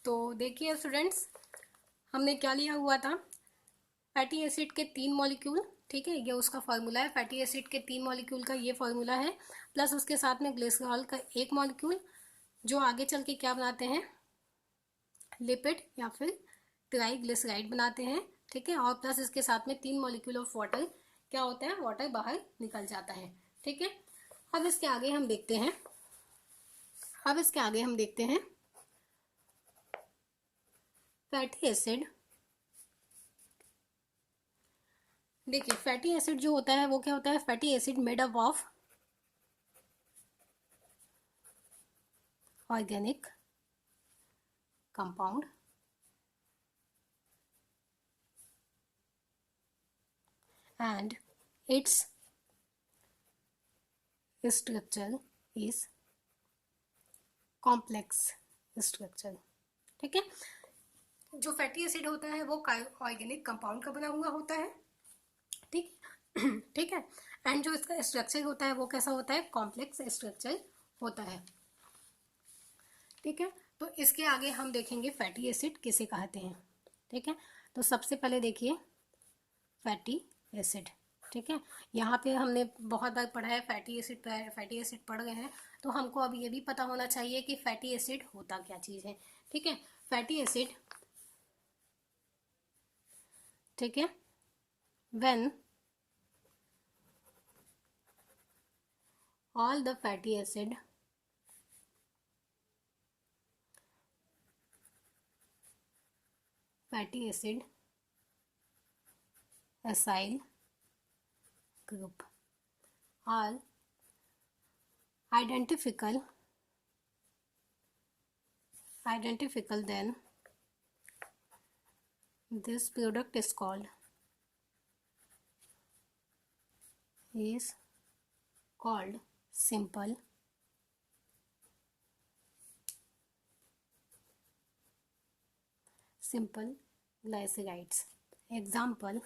तो देखिए स्टूडेंट्स, हमने क्या लिया हुआ था, फैटी एसिड के 3 मॉलिक्यूल। ठीक है, ये उसका फॉर्मूला है। फैटी एसिड के 3 मॉलिक्यूल का ये फॉर्मूला है, प्लस उसके साथ में ग्लिसरॉल का 1 मॉलिक्यूल, जो आगे चल के क्या बनाते हैं, लिपिड या फिर ट्राइग्लिसराइड बनाते हैं। ठीक है, और प्लस इसके साथ में 3 मॉलिक्यूल ऑफ वाटर, क्या होता है, वाटर बाहर निकल जाता है। ठीक है, अब इसके आगे हम देखते हैं फैटी एसिड। देखिए फैटी एसिड जो होता है वो क्या होता है, fatty acid made up of organic compound and its structure is complex structure। ठीक है, जो फैटी एसिड होता है वो ऑर्गेनिक कंपाउंड का बना हुआ होता है। ठीक ठीक है, एंड जो इसका स्ट्रक्चर होता है वो कैसा होता है, कॉम्प्लेक्स स्ट्रक्चर होता है। ठीक है, तो इसके आगे हम देखेंगे फैटी एसिड किसे कहते हैं। ठीक है, तो सबसे पहले देखिए फैटी एसिड। ठीक है, यहाँ पे हमने बहुत बार पढ़ा है फैटी एसिड पढ़ गए हैं, तो हमको अब ये भी पता होना चाहिए कि फैटी एसिड होता क्या चीज़ है। ठीक है, फैटी एसिड, ठीक है, when all the fatty acid acyl group are identical, then this product is called simple glycerides। Example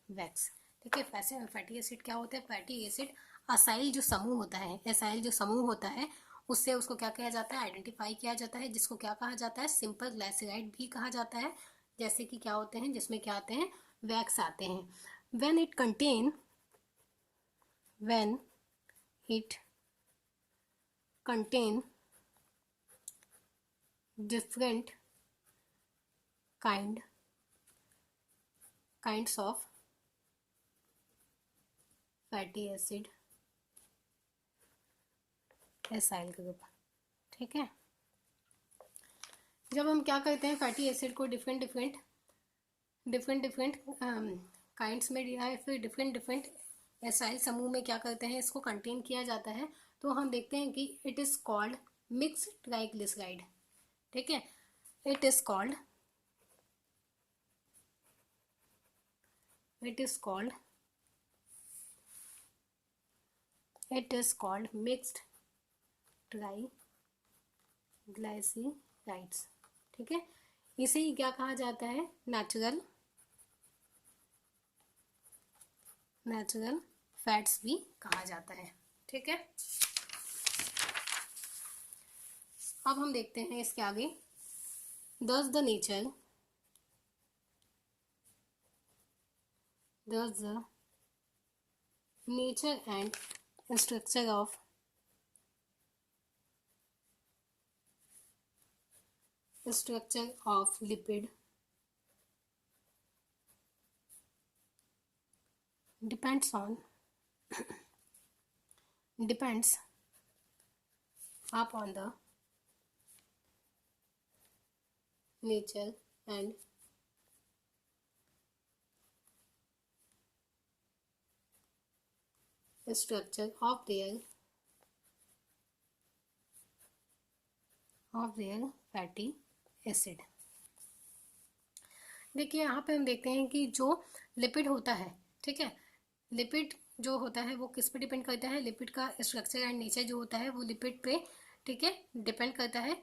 wax. ठीक है, फैटी एसिड क्या होता है, फैटी एसिड असाइल जो समूह होता है, एसाइल जो समूह होता है उससे उसको क्या किया जाता है, आइडेंटिफाई किया जाता है, जिसको क्या कहा जाता है, सिंपल ग्लाइसराइड भी कहा जाता है। जैसे कि क्या होते हैं, जिसमें क्या आते हैं, वैक्स आते हैं। when it contain different kinds of fatty acid acyl group. ठीक है, जब हम क्या करते हैं, फैटी एसिड को डिफरेंट डिफरेंट काइंड्स में या फिर डिफरेंट एसाइल समूह में क्या करते हैं, इसको कंटेन किया जाता है, तो हम देखते हैं कि it is called mix triglyceride. ठीक है, it is called mixed triglycerides. ठीक है, इसे ही क्या कहा जाता है, नेचुरल फैट्स भी कहा जाता है। ठीक है, अब हम देखते हैं इसके आगे, thus the nature and structure of lipid depends upon the nature and structure of their fatty acid. देखिए यहाँ पे हम देखते हैं कि जो लिपिड होता है, ठीक है, लिपिड जो होता है वो किस पे डिपेंड करता है, लिपिड का स्ट्रक्चर एंड नेचर जो होता है वो लिपिड पे, ठीक है, डिपेंड करता है।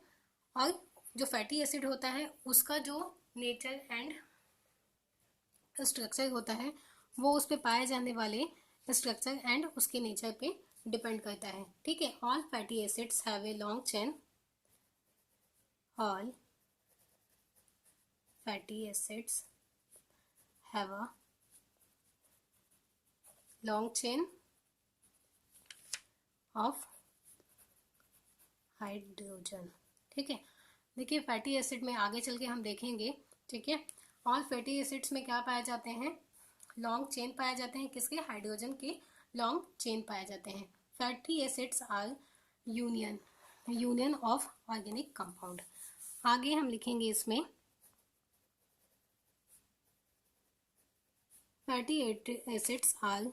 और जो फैटी एसिड होता है उसका जो नेचर एंड स्ट्रक्चर होता है वो उस पे पाए जाने वाले स्ट्रक्चर एंड उसके नेचर पे डिपेंड करता है। ठीक है, all fatty acids have a long chain all fatty acids have a long chain of hydrogen. ठीक है, देखिए फैटी एसिड में आगे चल के हम देखेंगे। ठीक है, ऑल फैटी एसिड्स में क्या पाए जाते हैं, लॉन्ग चेन पाए जाते हैं, किसके, हाइड्रोजन के लॉन्ग चेन पाए जाते हैं। Fatty acids are union of organic compound. आगे हम लिखेंगे इसमें fatty acids are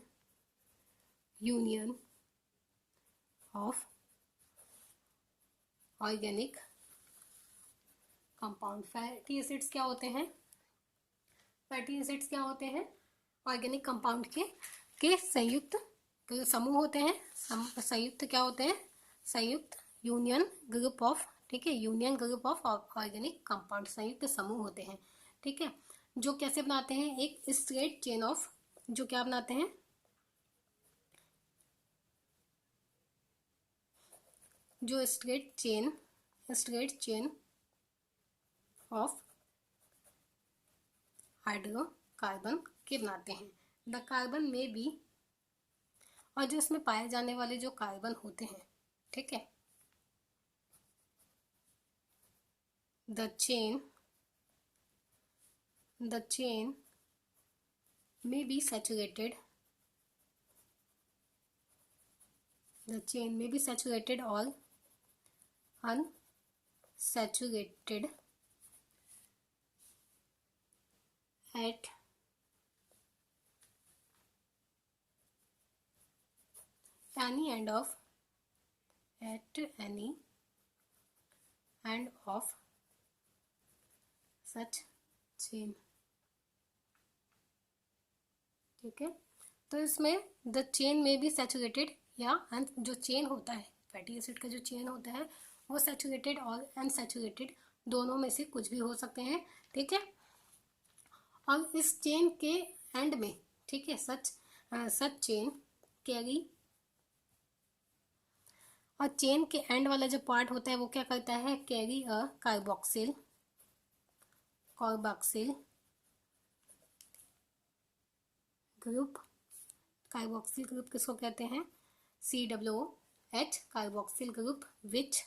union of organic compound. Fatty acids क्या होते हैं, फैटी एसिड्स क्या होते हैं, ऑर्गेनिक कंपाउंड के संयुक्त समूह होते हैं। संयुक्त क्या होते हैं, संयुक्त यूनियन ग्रुप ऑफ, ठीक है, union group of organic compound, संयुक्त समूह होते हैं। ठीक है, जो कैसे बनाते हैं, एक स्ट्रेट चेन ऑफ, जो क्या बनाते हैं, जो स्ट्रेट चेन ऑफ हाइड्रोकार्बन के बनाते हैं। द कार्बन में भी, और जो इसमें पाए जाने वाले जो कार्बन होते हैं, ठीक है, द चेन में be saturated, the chain may be saturated or unsaturated at any end of such chain। ठीक है, तो इसमें द चेन में भी सैचुरेटेड, या जो चेन होता है, फैटी एसिड का जो चेन होता है वो सैचुरेटेड और अनसैचुरेटेड दोनों में से कुछ भी हो सकते हैं। ठीक है, और इस चेन के एंड में, ठीक है, सच चेन कैरी, और चेन के एंड वाला जो पार्ट होता है वो क्या करता है, carry a carboxyl group. Carboxyl group किसको कहते हैं, COOH, carboxyl group, which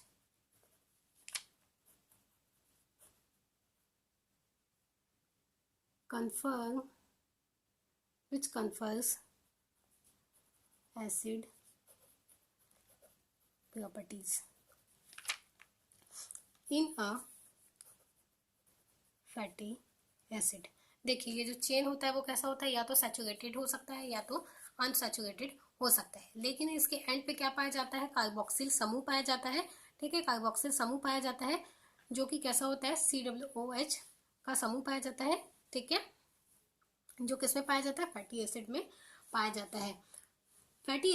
confers acid properties in a fatty acid। देखिए ये जो चेन होता है वो कैसा होता है, या तो सैचुरेटेड हो सकता है या तो अनसैचुरेटेड हो सकता है, लेकिन इसके एंड पे क्या पाया जाता है, कार्बोक्सिल समूह पाया जाता है। ठीक है, कार्बोक्सिल समूह पाया जाता है, जो कि कैसा होता है, COOH का समूह पाया जाता है। ठीक है, जो किस में पाया जाता है, फैटी एसिड में पाया जाता है। Fatty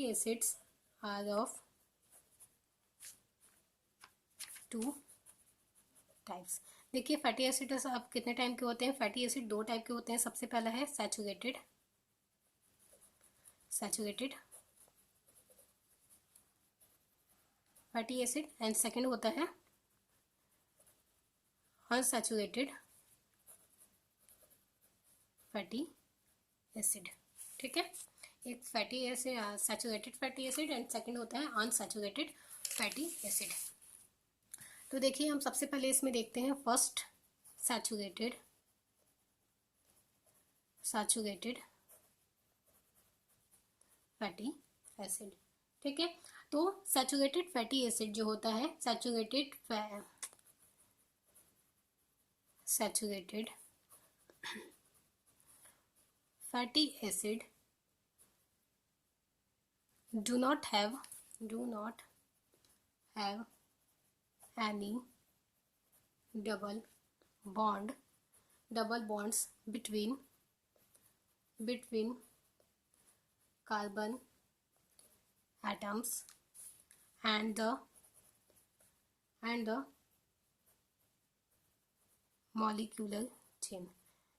acids are of two types. देखिए फैटी एसिड्स अब कितने टाइप के होते हैं, फैटी एसिड दो टाइप के होते हैं। सबसे पहला है saturated fatty acid, and second होता है अनसैचुरेटेड फैटी एसिड। ठीक है, एक fatty acid, saturated fatty acid, and second होता है अनसैचुरेटेड फैटी एसिड। तो देखिए हम सबसे पहले इसमें देखते हैं फर्स्ट सैचुरेटेड फैटी एसिड। ठीक है, तो सैचुरेटेड फैटी एसिड जो होता है, saturated fatty acid do not have any double bonds between carbon atoms and the molecular chain।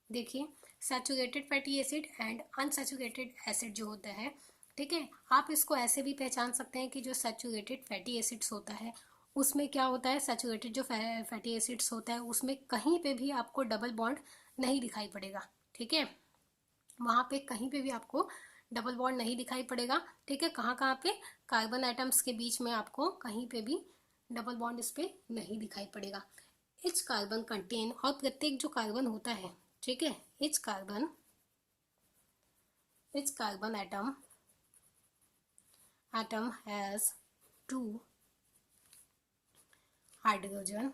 देखिए saturated fatty acid and unsaturated acid जो होता है, ठीक है। आप इसको ऐसे भी पहचान सकते हैं कि जो सैचुरेटेड फैटी एसिड्स होता है उसमें क्या होता है, सैचुरेटेड जो फैटी एसिड्स होता है उसमें कहीं पे भी आपको डबल बॉन्ड नहीं दिखाई पड़ेगा। ठीक है, वहाँ पे कहीं पे भी आपको डबल बॉन्ड नहीं दिखाई पड़ेगा। ठीक है, कहाँ कहाँ पे, कार्बन एटम्स के बीच में आपको कहीं पे भी डबल बॉन्ड इस पे नहीं दिखाई पड़ेगा। इच कार्बन कंटेन, और प्रत्येक जो कार्बन होता है, ठीक है, etch carbon atom has 2 hydrogen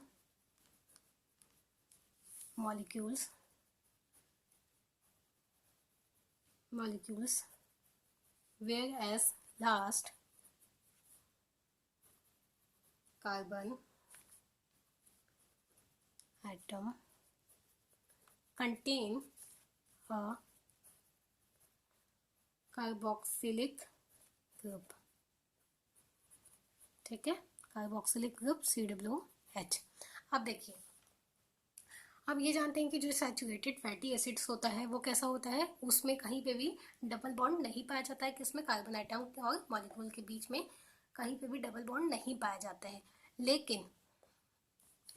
molecules whereas last carbon atom contain a carboxylic group। ठीक है, कार्बोक्सिलिक ग्रुप COOH। अब देखिए, अब ये जानते हैं कि जो सैचुरेटेड फैटी एसिड्स होता है वो कैसा होता है, उसमें कहीं पे भी डबल बॉन्ड नहीं पाया जाता है, किसमें, कार्बन आइटम और मॉलिक्यूल के बीच में कहीं पे भी डबल बॉन्ड नहीं पाया जाता है। लेकिन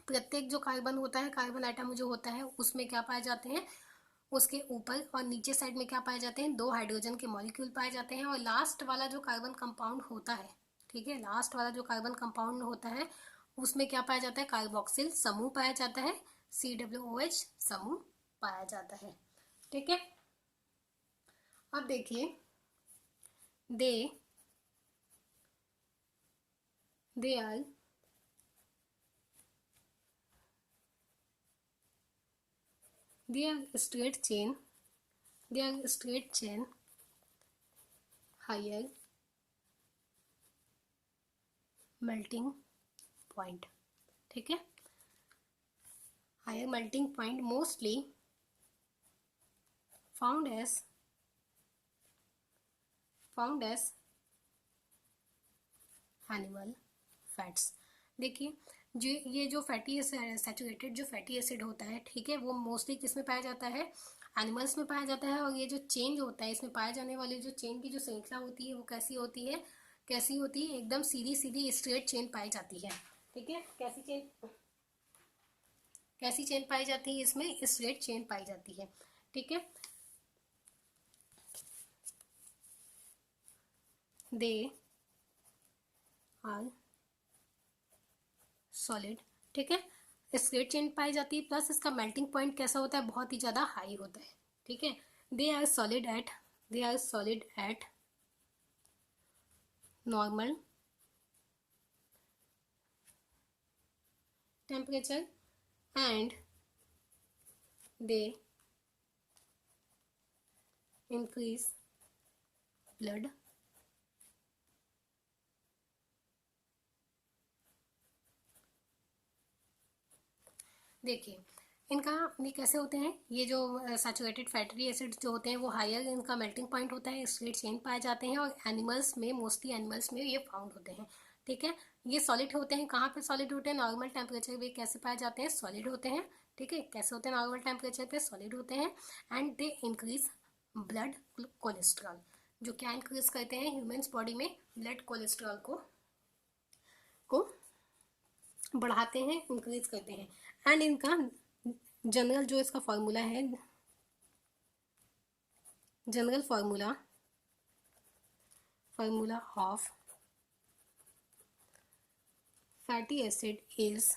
प्रत्येक जो कार्बन होता है, कार्बन आइटम जो होता है उसमें क्या पाए जाते हैं, उसके ऊपर और नीचे साइड में क्या पाए जाते हैं, 2 हाइड्रोजन के मॉलिक्यूल पाए जाते हैं। और लास्ट वाला जो कार्बन कंपाउंड होता है, ठीक है, लास्ट वाला जो कार्बन कंपाउंड होता है उसमें क्या पाया जाता है, कार्बोक्सिल समूह पाया जाता है, COOH समूह पाया जाता है। ठीक है, अब देखिए, they are straight chain higher melting point। ठीक है, higher melting point mostly found as animal fats. देखिए, जो ये जो फैटी सैचुरेटेड जो फैटी एसिड होता है, ठीक है, वो मोस्टली किस में पाया जाता है, एनिमल्स में पाया जाता है। और ये जो चेन जो होता है, इसमें पाए जाने वाली जो चेन की जो श्रृंखला होती है वो कैसी होती है, एकदम सीधी सीधी स्ट्रेट चेन पाई जाती है। ठीक है, कैसी चेन पाई जाती है, इसमें स्ट्रेट चेन पाई जाती है। ठीक है, दे आर सॉलिड। ठीक है, स्ट्रेट चेन पाई जाती है, प्लस इसका मेल्टिंग पॉइंट कैसा होता है, बहुत ही ज़्यादा हाई होता है। ठीक है, they are solid at normal temperature and they increase blood देखिए, इनका ये कैसे होते हैं, ये जो सैचुरेटेड फैटी एसिड्स जो होते हैं वो हायर इनका मेल्टिंग पॉइंट होता है, स्ट्रेट चेन पाए जाते हैं, और एनिमल्स में, मोस्टली एनिमल्स में ये फाउंड होते हैं। ठीक है, ये सॉलिड होते हैं, कहाँ पे सॉलिड होते हैं, नॉर्मल टेम्परेचर पे कैसे पाए जाते हैं, सॉलिड होते हैं। ठीक है, कैसे होते हैं, नॉर्मल टेम्परेचर पे सॉलिड होते हैं। And they increase blood cholesterol, जो क्या इंक्रीज करते हैं, ह्यूमन्स बॉडी में ब्लड कोलेस्ट्रॉल को बढ़ाते हैं, इंक्रीज करते हैं। एंड इनका जनरल जो इसका फॉर्मूला है, general formula of fatty acid is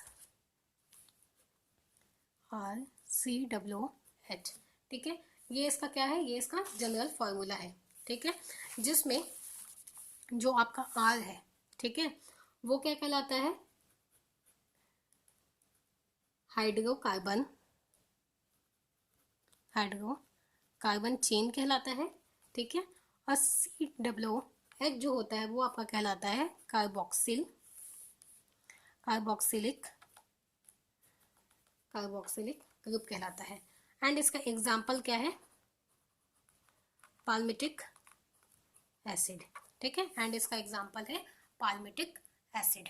RCOOH। ठीक है, ये इसका क्या है, ये इसका जनरल फॉर्मूला है। ठीक है, जिसमें जो आपका R है, ठीक है, वो क्या कहलाता है, हाइड्रोकार्बन चेन कहलाता है। ठीक है, और COOH जो होता है वो आपका कहलाता है कार्बोक्सिलिक ग्रुप कहलाता है। एंड इसका एग्जाम्पल क्या है, पाल्मिटिक एसिड। ठीक है, एंड इसका एग्जाम्पल है पाल्मिटिक एसिड।